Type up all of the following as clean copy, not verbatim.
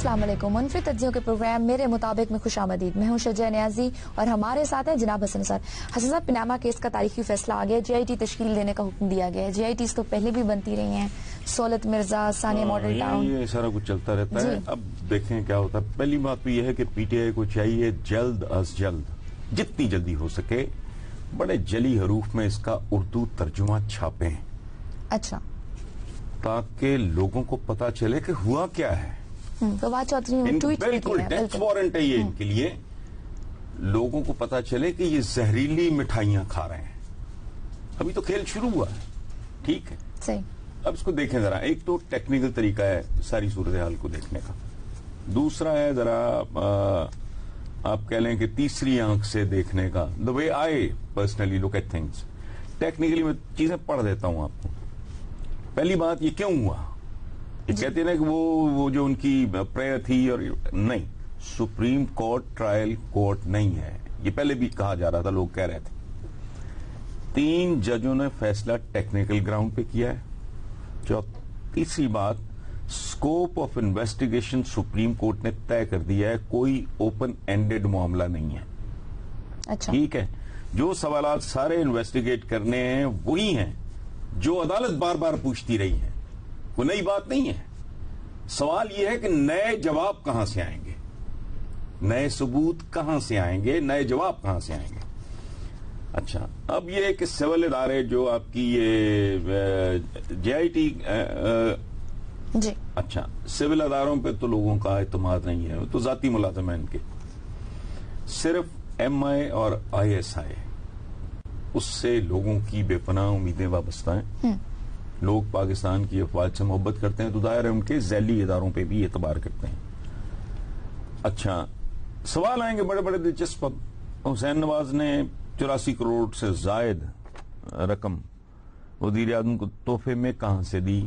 السلام علیکم. منفرد تجزیوں کے پروگرام میرے مطابق میں خوش آمدید. میں ہوں شجاع نیازی اور ہمارے ساتھ ہیں جناب حسن نثار. حسن صاحب, پاناما کیس کا تاریخی فیصلہ آ گیا. جے آئی ٹی تشکیل دینے کا حکم دیا گیا ہے. جے آئی ٹیز تو پہلے بھی بنتی رہی ہیں, سہولت مرزا, ثانیہ ماڈل ٹاؤن, یہ سارا کچھ چلتا رہتا ہے. اب دیکھیں کیا ہوتا ہے. پہلی بات تو یہ ہے کہ پی ٹی آئی کو چاہیے جلد از جلد, جتنی جلدی ہو سکے, بڑے جلی حروف میں اس کا اردو ترجمہ چھاپیں. اچھا, تاکہ لوگوں کو پتا چلے کہ ہوا کیا ہے. فواد چودھری نے ٹویٹ کیا. بالکل ڈیتھ وارنٹ ہے یہ ان کے لیے. لوگوں کو پتا چلے کہ یہ زہریلی مٹھائیاں کھا رہے ہیں. ابھی تو کھیل شروع ہوا ہے, ٹھیک ہے. صحیح. اب اس کو دیکھیں ذرا. ایک تو ٹیکنیکل طریقہ ہے ساری صورتحال کو دیکھنے کا. دوسرا ہے ذرا آپ کہہ لیں کہ تیسری آنکھ سے دیکھنے کا. The way I personally look at things. Technically میں چیزیں پڑھ دیتا ہوں آپ کو. پہلی بات, یہ کیوں ہوا؟ یہ کہتے ہیں نا کہ وہ جو ان کی پریئر تھی, اور نہیں, سپریم کورٹ ٹرائل کورٹ نہیں ہے. یہ پہلے بھی کہا جا رہا تھا, لوگ کہہ رہے تھے. 3 ججوں نے فیصلہ ٹیکنیکل گراؤنڈ پہ کیا ہے. تیسری بات, scope of investigation supreme court نے طے کر دیا ہے. کوئی اوپن اینڈیڈ معاملہ نہیں ہے. اچھا, ٹھیک ہے. جو سوالات سارے انویسٹیگیٹ کرنے ہیں وہی ہیں جو عدالت بار بار پوچھتی رہی ہے. کوئی نئی بات نہیں ہے. سوال یہ ہے کہ نئے جواب کہاں سے آئیں گے, نئے ثبوت کہاں سے آئیں گے, نئے جواب کہاں سے آئیں گے. اچھا, اب یہ کہ سول ادارے جو آپ کی یہ جے آئی ٹی, جی, اچھا, سول اداروں پہ تو لوگوں کا اعتماد نہیں ہے. وہ تو ذاتی ملازم ہیں ان کے. صرف ایم آئی اور آئی ایس آئی, اس سے لوگوں کی بے پناہ امیدیں وابستہ ہیں. لوگ پاکستان کی افواج سے محبت کرتے ہیں تو ظاہر ہے ان کے ذیلی اداروں پہ بھی اعتبار کرتے ہیں. اچھا, سوال آئیں گے بڑے بڑے دلچسپ. حسین نواز نے 84 کروڑ سے زائد رقم وزیر اعظم کو تحفے میں کہاں سے دی؟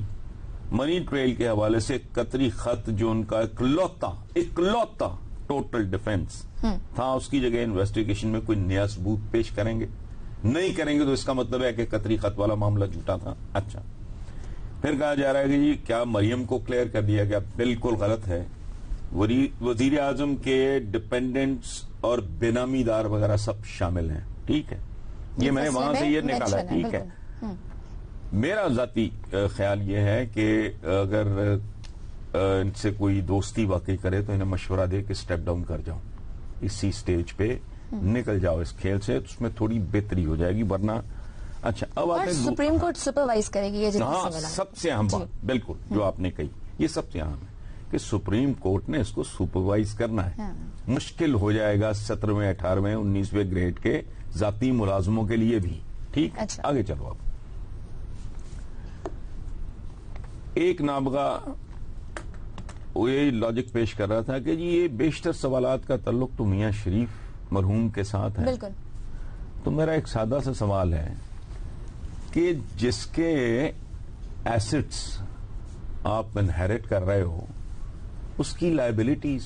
منی ٹریل کے حوالے سے قطری خط جو ان کا اکلوتا ٹوٹل ڈیفنس تھا, اس کی جگہ انویسٹیگیشن میں کوئی نیا ثبوت پیش کریں گے؟ نہیں کریں گے تو اس کا مطلب ہے کہ قطری خط والا معاملہ جھوٹا تھا. اچھا, پھر کہا جا رہا ہے کہ جی کیا مریم کو کلیئر کر دیا گیا؟ بالکل غلط ہے. وزیر اعظم کے ڈپینڈنٹس اور بینامی دار وغیرہ سب شامل ہیں. ٹھیک ہے, یہ میں نے وہاں سے یہ نکالا. ٹھیک ہے. میرا ذاتی خیال یہ ہے کہ اگر ان سے کوئی دوستی واقعی کرے تو انہیں مشورہ دے کہ سٹیپ ڈاؤن کر جاؤ, اسی سٹیج پہ نکل جاؤ اس کھیل سے, تو اس میں تھوڑی بہتری ہو جائے گی. ورنہ اچھا, اب آتے ہیں سپریم کورٹ سپروائز کرے گی. یہ ہاں, سب سے اہم بات بالکل جو آپ نے کہی, یہ سب سے اہم ہے کہ سپریم کورٹ نے اس کو سپروائز کرنا ہے. مشکل ہو جائے گا 17ویں 18ویں 19ویں گریڈ کے ذاتی ملازموں کے لیے بھی. ٹھیک, آگے چلو. اب ایک نابغہ یہ لاجک پیش کر رہا تھا کہ جی یہ بیشتر سوالات کا تعلق تو میاں شریف مرحوم کے ساتھ ہے. بالکل. تو میرا ایک سادہ سا سوال ہے کہ جس کے ایسٹس آپ انہیریٹ کر رہے ہو, اس کی لائبلٹیز,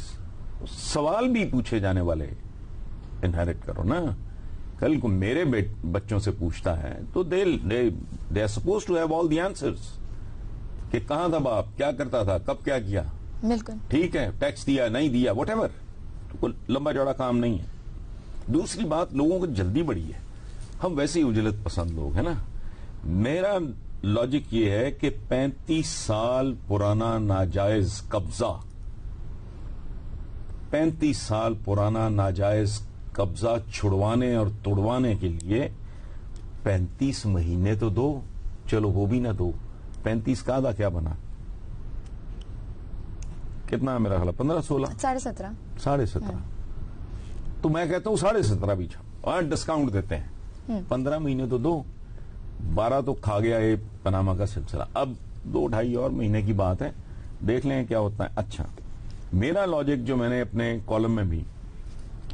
سوال بھی پوچھے جانے والے انہیریٹ کرو نا. کل کو میرے بچوں سے پوچھتا ہے تو they are supposed to have all the answers کہ کہاں تھا باپ, کیا کرتا تھا, کب کیا کیا. بالکل. ٹھیک ہے, ٹیکس دیا نہیں دیا, واٹ ایور. کوئی لمبا چوڑا کام نہیں ہے. دوسری بات, لوگوں کو جلدی بڑی ہے. ہم ویسے ہی اجلت پسند لوگ ہیں نا. میرا لاجک یہ ہے کہ 35 سال پرانا ناجائز قبضہ, 35 سال پرانا ناجائز قبضہ چھڑوانے اور توڑوانے کے لیے 35 مہینے تو دو. چلو وہ بھی نہ دو, 35 کا آدھا کیا بنا, کتنا میرا خیال 15-16 17.5. تو میں کہتا ہوں 17.5 بھی اور ڈسکاؤنٹ دیتے ہیں. 15 مہینے تو دو, 12 تو کھا گیا یہ پاناما کا سلسلہ. اب 2-2.5 اور مہینے کی بات ہے, دیکھ لیں کیا ہوتا ہے. اچھا, میرا لاجک جو میں نے اپنے کالم میں بھی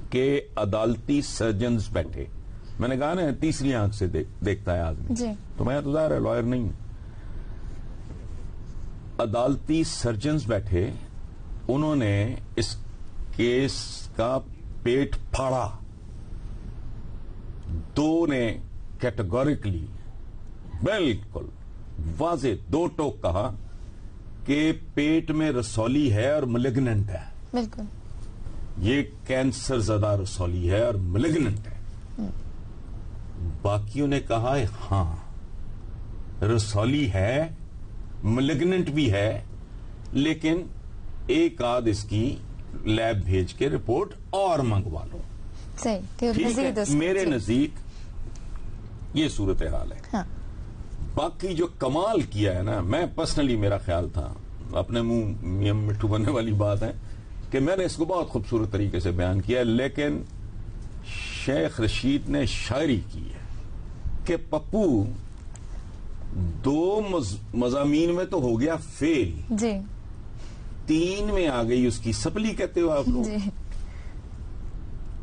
کہ عدالتی سرجنز بیٹھے, میں نے کہا نا تیسری آنکھ سے دیکھتا ہے آدمی. جی. تو میں تو ظاہر ہے لائر نہیں ہوں. عدالتی سرجنز بیٹھے, انہوں نے اس کیس کا پیٹ پھاڑا. 2 نے کیٹیگوریکلی بالکل واضح 2 ٹوک کہا کہ پیٹ میں رسولی ہے اور ملیگننٹ ہے. بالکل. یہ کینسر زدہ رسولی ہے اور ملیگننٹ ہے. باقیوں نے کہا ہاں رسولی ہے, ملیگننٹ بھی ہے, لیکن ایک آدھ اس کی لیب بھیج کے رپورٹ اور منگوا لو. ٹھیک ہے, میرے نزدیک یہ صورتحال ہے. ہاں. باقی جو کمال کیا ہے نا, میں پرسنلی میرا خیال تھا, اپنے منہ مٹھو بننے والی بات ہے کہ میں نے اس کو بہت خوبصورت طریقے سے بیان کیا, لیکن شیخ رشید نے شاعری کی ہے کہ پپو 2 مضامین میں تو ہو گیا فیل, جی 3 میں آ گئی اس کی سپلی کہتے ہو آپ لوگ, جی,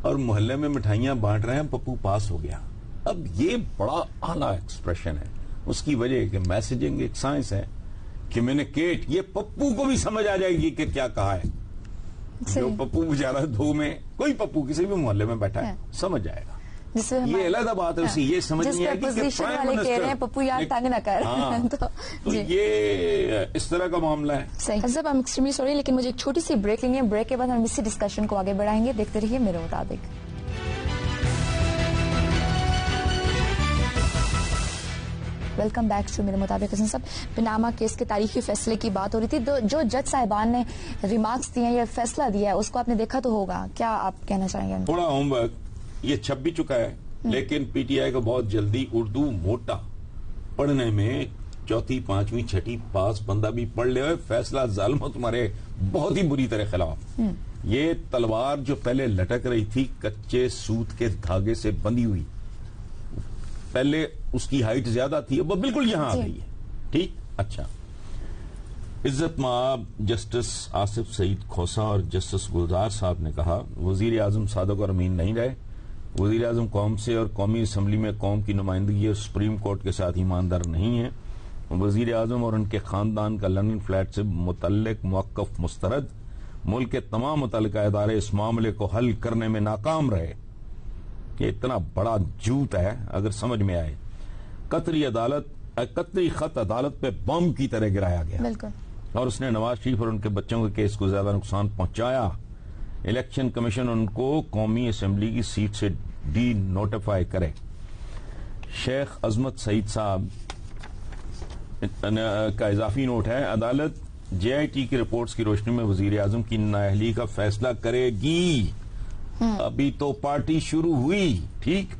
اور محلے میں مٹھائیاں بانٹ رہے ہیں, پپو پاس ہو گیا. اب یہ بڑا اعلیٰ ایکسپریشن ہے. اس کی وجہ کہ میسجنگ ایک سائنس ہے, کمیونیکیٹ, یہ پپو کو بھی سمجھ آ جائے گی کہ کیا کہا ہے. جو پپو بیچارہ 2 میں, کوئی پپو کسی بھی محلے میں بیٹھا ہے سمجھ جائے گا. یہ علیحدہ بات ہے, اسے یہ سمجھ نہیں آئے گی کہ پرائم منسٹر پپو یار تنگ نہ کر. تو یہ اس طرح کا معاملہ ہے. صحیح. I'm extremely sorry, لیکن مجھے ایک چھوٹی سی بریک لیں گے. بریک کے بعد ہم اسی ڈسکشن کو آگے بڑھائیں گے. دیکھتے رہیے میرے مطابق. ویلکم بیک ٹو میرے مطابق. حسن صاحب, پناما کیس کے تاریخی فیصلے کی بات ہو رہی تھی. جو جج صاحبان نے ریمارکس دیے ہیں یا فیصلہ دیا ہے اس کو آپ نے دیکھا تو ہوگا, کیا آپ کہنا چاہیں گے؟ تھوڑا ہوم ورک یہ چھپ بھی چکا ہے, لیکن پی ٹی آئی کو بہت جلدی اردو موٹا پڑھنے میں 4th 5ویں 6th پاس بندہ بھی پڑھ لے ہوئے, فیصلہ ظالموں تمہارے بہت ہی بری طرح خلاف. یہ تلوار جو پہلے لٹک رہی تھی کچے سوت کے دھاگے سے بندھی ہوئی, پہلے اس کی ہائٹ زیادہ تھی, اب وہ بالکل یہاں آ گئی ہے. ٹھیک, اچھا. عزت مآب جسٹس آصف سعید کھوسا اور جسٹس گلزار صاحب نے کہا وزیر اعظم صادق اور امین نہیں رہے. وزیر اعظم قوم سے اور قومی اسمبلی میں قوم کی نمائندگی اور سپریم کورٹ کے ساتھ ایماندار نہیں ہیں. وزیر اعظم اور ان کے خاندان کا لندن فلیٹ سے متعلق موقف مسترد. ملک کے تمام متعلقہ ادارے اس معاملے کو حل کرنے میں ناکام رہے. یہ اتنا بڑا جھوٹ ہے اگر سمجھ میں آئے. قطری خط عدالت پہ بم کی طرح گرایا گیا. بالکل. اور اس نے نواز شریف اور ان کے بچوں کے کیس کو زیادہ نقصان پہنچایا. الیکشن کمیشن ان کو قومی اسمبلی کی سیٹ سے ڈی نوٹیفائی کرے. شیخ عظمت سعید صاحب کا اضافی نوٹ ہے, عدالت جے آئی ٹی کی رپورٹس کی روشنی میں وزیر اعظم کی نااہلی کا فیصلہ کرے گی. ابھی تو پارٹی شروع ہوئی. ٹھیک,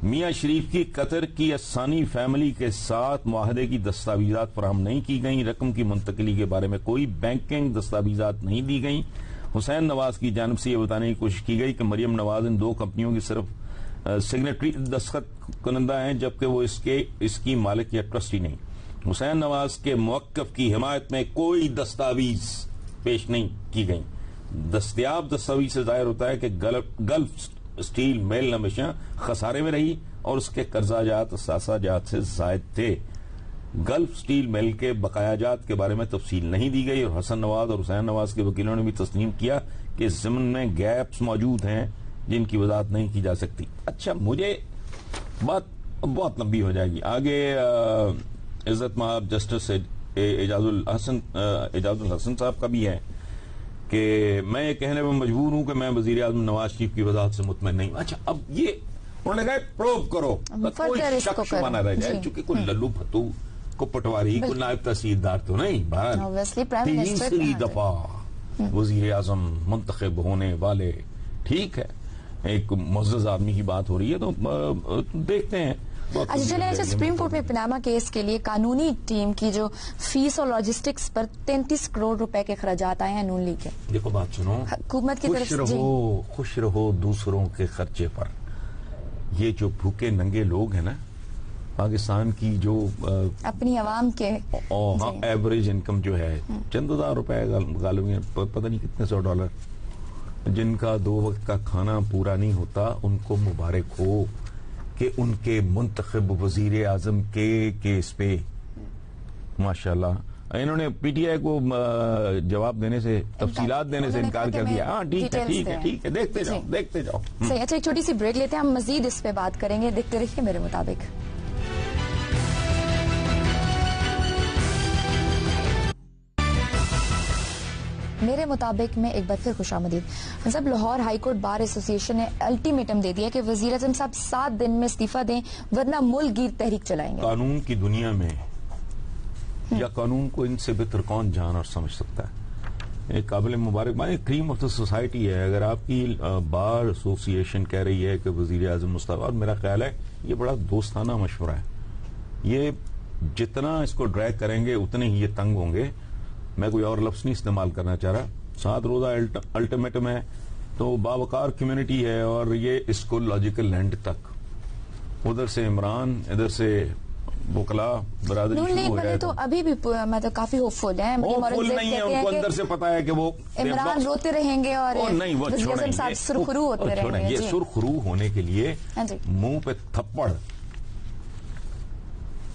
میاں شریف کی قطر کی اسانی فیملی کے ساتھ معاہدے کی دستاویزات فراہم نہیں کی گئیں. رقم کی منتقلی کے بارے میں کوئی بینکنگ دستاویزات نہیں دی گئیں. حسین نواز کی جانب سے یہ بتانے کی کوشش کی گئی کہ مریم نواز ان 2 کمپنیوں کی صرف سگنیٹری دستخط کنندہ ہیں, جبکہ وہ اس کی مالک یا ٹرسٹی نہیں. حسین نواز کے موقف کی حمایت میں کوئی دستاویز پیش نہیں کی گئی. دستیاب دستاویز سے ظاہر ہوتا ہے کہ گلف اسٹیل میل ہمیشہ خسارے میں رہی اور اس کے قرضہ جات اثاثہ جات سے زائد تھے. گلف اسٹیل میل کے بقایا جات کے بارے میں تفصیل نہیں دی گئی, اور حسن نواز اور حسین نواز کے وکیلوں نے بھی تسلیم کیا کہ اس ضمن میں گیپس موجود ہیں جن کی وضاحت نہیں کی جا سکتی. اچھا, مجھے بات بہت لمبی ہو جائے گی آگے. عزت مآب جسٹس اعجاز الحسن صاحب کا بھی ہے کہ میں یہ کہنے میں مجبور ہوں کہ میں وزیر اعظم نواز شریف کی وضاحت سے مطمئن نہیں ہوں. اچھا, اب یہ انہوں نے کہا پروب کرو, کوئی شک شبہ نہ رہ جائے, چونکہ کوئی للو پھتو کو پٹواری کو نائب تحصیلدار تو نہیں. بہرحال 3 دفعہ وزیر اعظم منتخب ہونے والے, ٹھیک ہے, ایک معزز آدمی کی بات ہو رہی ہے, تو دیکھتے ہیں. اچھا, چلیں سپریم کورٹ میں پناما کیس کے لیے قانونی ٹیم کی جو فیس اور لاجسٹکس پر 33 کروڑ روپے کے اخراجات آئے ہیں نون لیگ کے. دیکھو بات سنو, حکومت کی طرف سے خوش رہو دوسروں کے خرچے پر. یہ جو بھوکے ننگے لوگ ہیں نا پاکستان کی, جو اپنی عوام کے ایوریج انکم جو ہے چند ہزار روپے غالب پتہ نہیں کتنے $100, جن کا 2 وقت کا کھانا پورا نہیں ہوتا, ان کو مبارک ہو کہ ان کے منتخب وزیر اعظم کے کیس پہ ماشاءاللہ انہوں نے پی ٹی آئی کو جواب دینے سے, تفصیلات دینے سے انکار کر دیا. ہاں ٹھیک ہے, دیکھتے جاؤ. صحیح. اچھا, ایک چھوٹی سی بریک لیتے ہیں, ہم مزید اس پہ بات کریں گے. دیکھتے رہیے میرے مطابق. میرے مطابق میں ایک بار پھر خوش آمدید. صاحب لاہور ہائی کورٹ بار ایسوسی ایشن نے الٹیمیٹم دے دیا کہ وزیر اعظم صاحب 7 دن میں استعفیٰ دیں ورنہ ملک گیر تحریک چلائیں گے. قانون کی دنیا میں یا قانون کو ان سے بہتر کون جان اور سمجھ سکتا ہے. ایک قابل مبارکباد کریم آف دا سوسائٹی ہے. اگر آپ کی بار ایسوسی ایشن کہہ رہی ہے کہ وزیر اعظم مستعفی، اور میرا خیال ہے یہ بڑا دوستانہ مشورہ ہے. یہ جتنا اس کو ڈریگ کریں گے اتنے ہی یہ تنگ ہوں گے. میں کوئی اور لفظ نہیں استعمال کرنا چاہ رہا. 7 روزہ الٹیمیٹم ہے تو باوقار کمیونٹی ہے، اور یہ اس کو لاجیکل لینڈ تک ادھر سے عمران ادھر سے وکلا برادری شروع ہو جائے تو ابھی بھی مطلب کافی ہوپ فل ہیں. فل نہیں ہے، ان کو اندر سے پتا ہے کہ وہ عمران روتے رہیں گے اور نہیں، وہ سرخرو ہوتے رہیں گے. یہ سرخرو ہونے کے لیے منہ پہ تھپڑ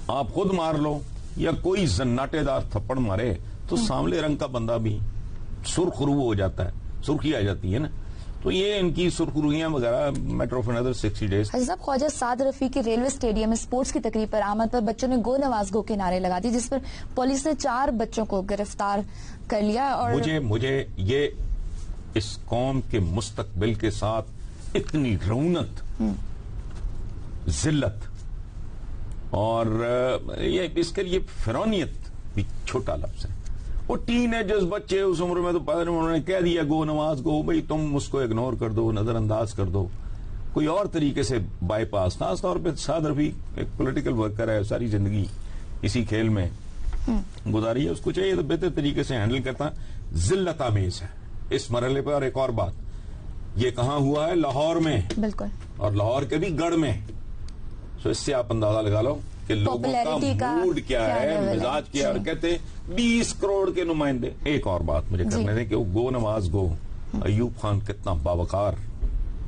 آپ خود مار لو یا کوئی زناٹے دار تھپڑ مارے تو سانولے رنگ کا بندہ بھی سرخرو ہو جاتا ہے، سرخی آ جاتی ہے نا. تو یہ ان کی سرخرویاں وغیرہ میٹر آف اندر 60 days. صاحب خواجہ سعد رفیقی ریلوے اسٹیڈیم میں اسپورٹس کی تقریب پر آمد پر بچوں نے گو نواز گو کے نعرے لگا دی، جس پر پولیس نے 4 بچوں کو گرفتار کر لیا. اور مجھے یہ اس قوم کے مستقبل کے ساتھ اتنی رونت، ذلت اور یہ اس کے لیے فرونیت بھی چھوٹا لفظ ہے. وہ ٹین ایجرز بچے اس عمر میں تو انہوں نے کہہ دیا گو نواز گو، بھئی تم اس کو اگنور کر دو، نظر انداز کر دو، کوئی اور طریقے سے بائی پاس. خاص طور پہ سعد رفیق ایک پولیٹیکل ورکر ہے، ساری زندگی اسی کھیل میں گزاری ہے، اس کو چاہیے تو بہتر طریقے سے ہینڈل کرتا. ذلت آمیز ہے اس مرحلے پہ. اور ایک اور بات، یہ کہاں ہوا ہے؟ لاہور میں، بالکل، اور لاہور کے بھی گڑھ میں. سو اس سے آپ اندازہ لگا لو کہ لوگوں کا موڈ کیا ہے، مزاج کیا ہے. اور کہتے ہیں 20 کروڑ کے نمائندے. ایک اور بات مجھے کرنے دیں کہ وہ گو نواز گو، ایوب خان کتنا باوقار،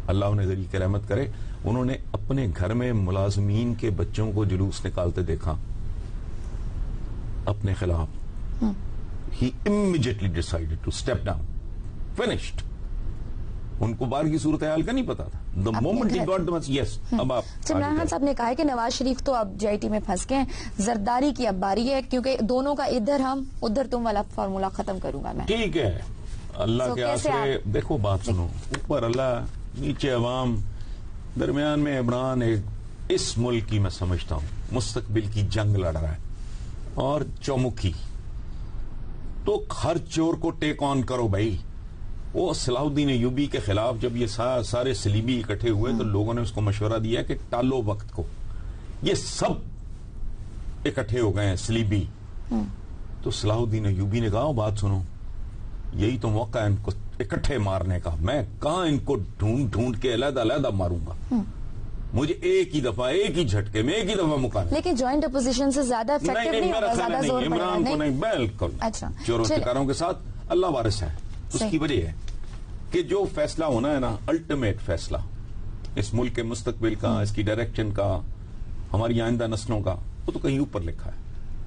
اللہ انہیں ذریعہ کی رحمت کرے، انہوں نے اپنے گھر میں ملازمین کے بچوں کو جلوس نکالتے دیکھا اپنے خلاف. ہی immediately decided to step down. Finished. ان کو باہر کی صورتحال کا نہیں پتا تھا. The moment he got the message, yes. اب آپ عمران خان صاحب نے کہا ہے کہ نواز شریف تو اب JIT میں پھنس گئے ہیں، زرداری کی اب باری ہے، کیونکہ دونوں کا ادھر ہم ادھر تم والا فارمولا ختم کروں گا میں. ٹھیک ہے، اللہ کے آسرے. دیکھو بات سنو، اوپر اللہ نیچے عوام، درمیان میں عمران ایک اس ملک کی میں سمجھتا ہوں مستقبل کی جنگ لڑ رہا ہے، اور چومکھی تو ہر چور کو ٹیک آن کرو بھائی. وہ صلاح الدین ایوبی کے خلاف جب یہ سارے سلیبی اکٹھے ہوئے تو لوگوں نے اس کو مشورہ دیا کہ ٹالو وقت کو. یہ سب اکٹھے ہو گئے ہیں سلیبی. تو صلاح الدین ایوبی نے کہا بات سنو، یہی تو موقع ہے ان کو اکٹھے مارنے کا. میں کہاں ان کو ڈھونڈ ڈھونڈ کے علیحدہ علیحدہ ماروں گا، مجھے ایک ہی دفعہ ایک ہی جھٹکے میں ایک ہی دفعہ مقابلہ. لیکن جوائنٹ اپوزیشن سے زیادہ افیکٹو نہیں ہوگا، زیادہ زور پڑے گا. عمران کو نہیں، بالکل. اچھا، چوروں چکاروں کے ساتھ اللہ وارث ہے. اس کی وجہ ہے کہ جو فیصلہ ہونا ہے نا، الٹیمیٹ فیصلہ اس ملک کے مستقبل کا، اس کی ڈائریکشن کا، ہماری آئندہ نسلوں کا، وہ تو کہیں اوپر لکھا ہے.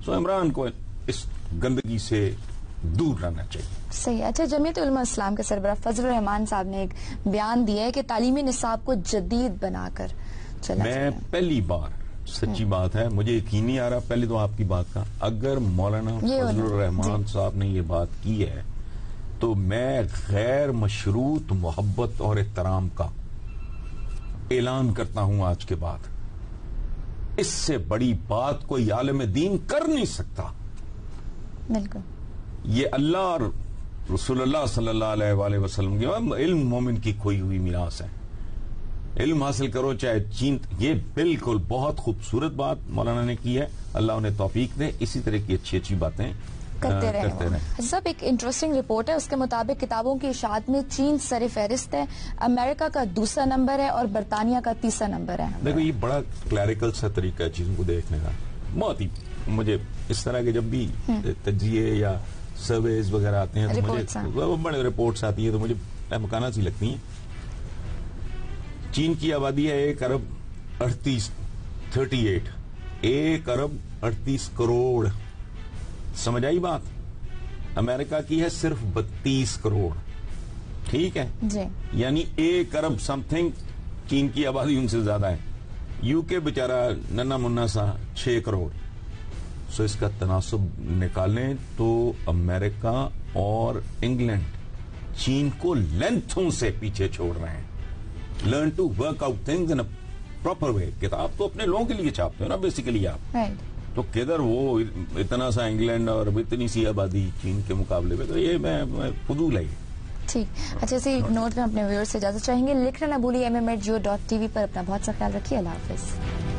سو عمران کو اس گندگی سے دور رہنا چاہیے. صحیح. اچھا، جمعیت علماء اسلام کے سربراہ فضل الرحمان صاحب نے ایک بیان دیا ہے کہ تعلیمی نصاب کو جدید بنا کر چلا. میں پہلی بار، سچی بات ہے، مجھے یقین نہیں آ رہا پہلے تو آپ کی بات کا، اگر مولانا فضل الرحمان صاحب نے یہ بات کی ہے تو میں غیر مشروط محبت اور احترام کا اعلان کرتا ہوں آج کے بعد. اس سے بڑی بات کوئی عالم دین کر نہیں سکتا. بالکل. یہ اللہ اور رسول اللہ صلی اللہ علیہ وآلہ وسلم کی علم مومن کی کھوئی ہوئی میراث ہے. علم حاصل کرو چاہے چین. یہ بالکل بہت خوبصورت بات مولانا نے کی ہے، اللہ انہیں توفیق دے، اسی طرح کی اچھی اچھی باتیں کرتے رہیں. سب ایک انٹرسٹنگ رپورٹ ہے، اس کے مطابق کتابوں کی اشاعت میں چین سر فہرست ہے، امریکہ کا 2 نمبر ہے اور برطانیہ کا 3 نمبر ہے. دیکھو یہ بڑا کلیریکل سا طریقہ ہے چیزوں کو دیکھنے کا. بہت ہی مجھے اس طرح کے جب بھی تجزیے یا سرویز وغیرہ آتے ہیں تو مجھے بڑے رپورٹس آتی ہیں تو مجھے مکانہ سی لگتی ہیں. چین کی آبادی ہے 1 ارب 38 کروڑ. سمجھ آئی بات؟ امریکہ کی ہے صرف 32 کروڑ. ٹھیک ہے جی، یعنی 1 ارب سم تھنگ چین کی آبادی ان سے زیادہ ہے. یو کے بیچارہ ننا منا سا 6 کروڑ. سو اس کا تناسب نکالیں تو امریکہ اور انگلینڈ چین کو لینتھوں سے پیچھے چھوڑ رہے ہیں. Learn to work out things in proper way. کتاب تو اپنے لوگوں کے لیے چھاپتے ہو نا بیسیکلی آپ, تو کدھر وہ اتنا سا انگلینڈ اور اتنی سی آبادی چین کے مقابلے میں, تو یہ میں فضول ہے. ٹھیک, اچھا اسی نوٹ میں اپنے ویورز سے اجازت چاہیں گے. لکھنا نہ بھولیے MM@geo.tv پر. اپنا بہت سا خیال رکھیے. اللہ حافظ.